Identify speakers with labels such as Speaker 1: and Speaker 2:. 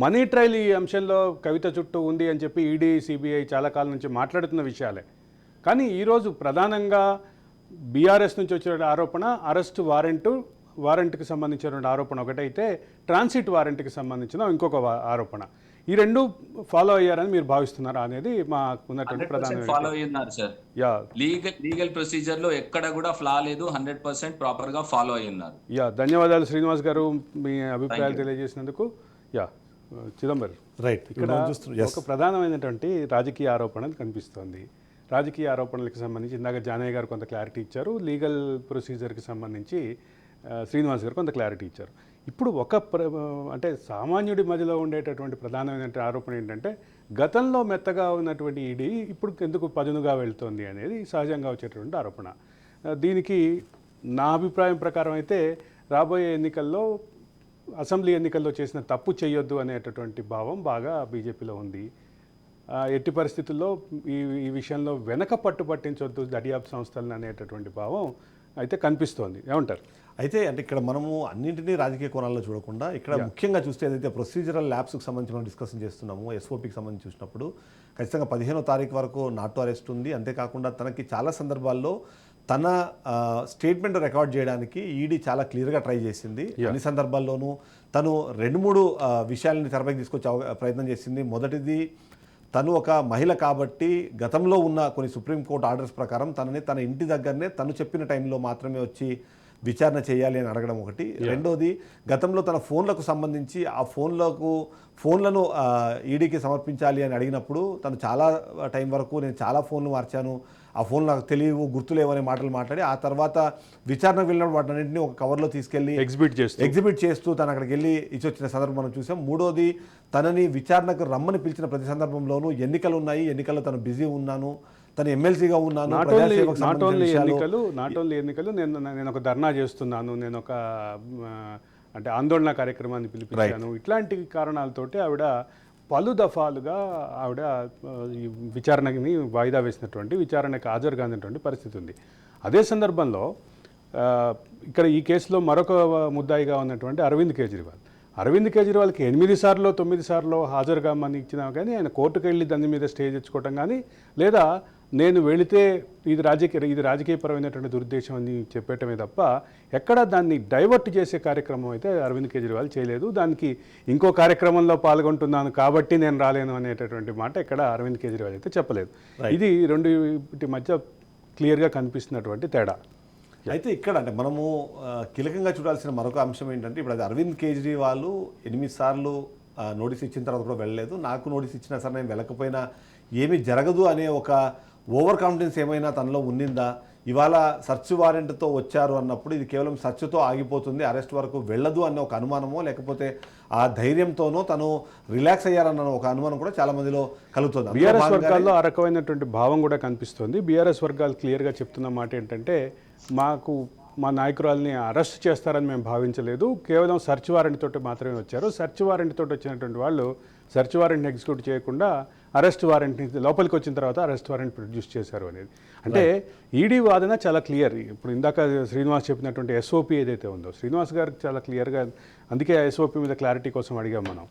Speaker 1: Money trial ఈ అంశంలో కవిత చుట్టూ ఉంది అని చెప్పి ఈడీ సిబిఐ చాలా కాలం నుంచి మాట్లాడుతున్న విషయాలే. కానీ ఈరోజు ప్రధానంగా బీఆర్ఎస్ నుంచి వచ్చిన ఆరోపణ అరెస్ట్ వారెంట్కి సంబంధించినటువంటి ఆరోపణ ఒకటైతే ట్రాన్సిట్ వారెంట్కి సంబంధించిన ఇంకొక ఆరోపణ. ఈ రెండు ఫాలో అయ్యారని మీరు భావిస్తున్నారా అనేది మాకు ఉన్నటువంటి ప్రధాన
Speaker 2: ఫాలో అయ్యున్నారు సార్.
Speaker 1: యా
Speaker 2: లీగల్ ప్రొసీజర్ లో ఎక్కడ కూడా ఫ్లా లేదు. 100% ప్రాపర్ గా ఫాలో అయ్యున్నారు.
Speaker 1: యా ధన్యవాదాలు శ్రీనివాస్ గారు, మీ అభిప్రాయాలు తెలియజేసినందుకు. Yeah Chidambaram,
Speaker 3: right.
Speaker 1: ఇక్కడ ఒక ప్రధానమైనటువంటి రాజకీయ ఆరోపణ కనిపిస్తోంది. రాజకీయ ఆరోపణలకు సంబంధించి ఇందాక జానయ్య గారు కొంత క్లారిటీ ఇచ్చారు, లీగల్ ప్రొసీజర్కి సంబంధించి శ్రీనివాస్ గారు కొంత క్లారిటీ ఇచ్చారు. ఇప్పుడు అంటే సామాన్యుడి మధ్యలో ఉండేటటువంటి ప్రధానమైన ఆరోపణ ఏంటంటే గతంలో మెత్తగా ఉన్నటువంటి ఈడీ ఇప్పుడు ఎందుకు పదునుగా వెళ్తోంది అనేది సహజంగా వచ్చేటటువంటి ఆరోపణ. దీనికి నా అభిప్రాయం ప్రకారం అయితే రాబోయే ఎన్నికల్లో, అసెంబ్లీ ఎన్నికల్లో చేసిన తప్పు చేయొద్దు అనేటటువంటి భావం బాగా బీజేపీలో ఉంది. ఎట్టి పరిస్థితుల్లో ఈ విషయంలో వెనక పట్టించొద్దు దర్యాప్తు సంస్థలను అనేటటువంటి భావం అయితే కనిపిస్తోంది. ఏమంటారు?
Speaker 3: అయితే అంటే ఇక్కడ మనము అన్నింటినీ రాజకీయ కోణాల్లో చూడకుండా ఇక్కడ ముఖ్యంగా చూస్తే ఏదైతే ప్రొసీజరల్ ల్యాబ్స్కి సంబంధించి మనం డిస్కషన్ చేస్తున్నామో, ఎస్ఓపికి సంబంధించి చూసినప్పుడు ఖచ్చితంగా 15వ తారీఖు వరకు నాట్ టు అరెస్ట్ ఉంది. అంతేకాకుండా తనకి చాలా సందర్భాల్లో తన స్టేట్మెంట్ రికార్డ్ చేయడానికి ఈడీ చాలా క్లియర్గా ట్రై చేసింది. అన్ని సందర్భాల్లోనూ తను 2-3 విషయాలని తెరపైకి తీసుకొచ్చే ప్రయత్నం చేసింది. మొదటిది, తను ఒక మహిళ కాబట్టి గతంలో ఉన్న కొన్ని సుప్రీంకోర్టు ఆర్డర్స్ ప్రకారం తనని తన ఇంటి దగ్గరనే తను చెప్పిన టైంలో మాత్రమే వచ్చి విచారణ చేయాలి అని అడగడం ఒకటి. రెండోది, గతంలో తన ఫోన్లకు సంబంధించి ఆ ఫోన్లను ఈడీకి సమర్పించాలి అని అడిగినప్పుడు తను చాలా టైం వరకు నేను చాలా ఫోన్లు మార్చాను, ఆ ఫోన్లు నాకు తెలియవు, గుర్తులేవు అనే మాటలు మాట్లాడి ఆ తర్వాత విచారణకు వెళ్ళినప్పుడు వాటిన్నింటినీ ఒక కవర్లో తీసుకెళ్ళి ఎగ్జిబిట్ చేస్తూ తను అక్కడికి వెళ్ళి ఇచ్చొచ్చిన సందర్భం మనం చూసాం. మూడోది, తనని విచారణకు రమ్మని పిలిచిన ప్రతి సందర్భంలోనూ ఎన్నికలు ఉన్నాయి, ఎన్నికల్లో తను బిజీ ఉన్నాను, తను ఎమ్మెల్సీగా ఉన్నాను,
Speaker 1: నాట్ ఓన్లీ ఎన్నికలు, నేను ఒక ధర్నా చేస్తున్నాను, నేను ఒక అంటే ఆందోళన కార్యక్రమాన్ని పిలిపించాను, ఇట్లాంటి కారణాలతోటి ఆవిడ పలు దఫాలుగా ఈ విచారణని వాయిదా వేసినటువంటి, విచారణకు హాజరు కానిటువంటి పరిస్థితి ఉంది. అదే సందర్భంలో ఇక్కడ ఈ కేసులో మరొక ముద్దాయిగా ఉన్నటువంటి అరవింద్ కేజ్రీవాల్కి 8 సార్లు 9 సార్లు హాజరుగా మని ఇచ్చినా కానీ ఆయన కోర్టుకు వెళ్ళి దాని మీద స్టే తెచ్చుకోవటం కానీ, లేదా నేను వెళితే ఇది రాజకీయపరమైనటువంటి దురుద్దేశం అని చెప్పేయటమే తప్ప ఎక్కడ దాన్ని డైవర్ట్ చేసే కార్యక్రమం అయితే అరవింద్ కేజ్రీవాల్ చేయలేదు. దానికి ఇంకో కార్యక్రమంలో పాల్గొంటున్నాను కాబట్టి నేను రాలేను అనేటటువంటి మాట ఇక్కడ అరవింద్ కేజ్రీవాల్ అయితే చెప్పలేదు. ఇది రెండింటి మధ్య క్లియర్గా కనిపిస్తున్నటువంటి తేడా.
Speaker 3: అయితే ఇక్కడ అంటే మనము కీలకంగా చూడాల్సిన మరొక అంశం ఏంటంటే, ఇప్పుడు అది అరవింద్ కేజ్రీవాల్ 8 సార్లు నోటీస్ ఇచ్చిన తర్వాత కూడా వెళ్ళలేదు, నాకు నోటీస్ ఇచ్చినా సరే నేను వెళ్ళకపోయినా ఏమీ జరగదు అనే ఒక ఓవర్ కాన్ఫిడెన్స్ ఏమైనా తనలో ఉండిందా? ఇవాళ సర్చ్ వారెంట్తో వచ్చారు అన్నప్పుడు ఇది కేవలం సర్చ్తో ఆగిపోతుంది, అరెస్ట్ వరకు వెళ్ళదు అన్న ఒక అనుమానమో, లేకపోతే ఆ ధైర్యంతోనో తను రిలాక్స్ అయ్యారన్న ఒక అనుమానం కూడా చాలా మందిలో కలుగుతుంది.
Speaker 1: బీఆర్ఎస్ వర్గాల్లో ఆ రకమైనటువంటి భావం కూడా కనిపిస్తుంది. బీఆర్ఎస్ వర్గాలు క్లియర్గా చెప్తున్న మాట ఏంటంటే, మా నాయకురాల్ని అరెస్ట్ చేస్తారని మేము భావించలేదు, కేవలం సర్చ్ వారెంట్ తోటి మాత్రమే వచ్చారు, సర్చ్ వారెంట్ తోటి వచ్చినటువంటి వాళ్ళు సర్చ్ వారెంట్ని ఎగ్జిక్యూట్ చేయకుండా అరెస్ట్ వారెంట్ని లోపలికి వచ్చిన తర్వాత అరెస్ట్ వారెంట్ ప్రొడ్యూస్ చేశారు అనేది. అంటే ఈడీ వాదన చాలా క్లియర్. ఇప్పుడు ఇందాక శ్రీనివాస్ చెప్పినటువంటి ఎస్ఓపి ఏదైతే ఉందో, శ్రీనివాస్ గారికి చాలా క్లియర్గా, అందుకే ఎస్ఓపి మీద క్లారిటీ కోసం అడిగాం మనం.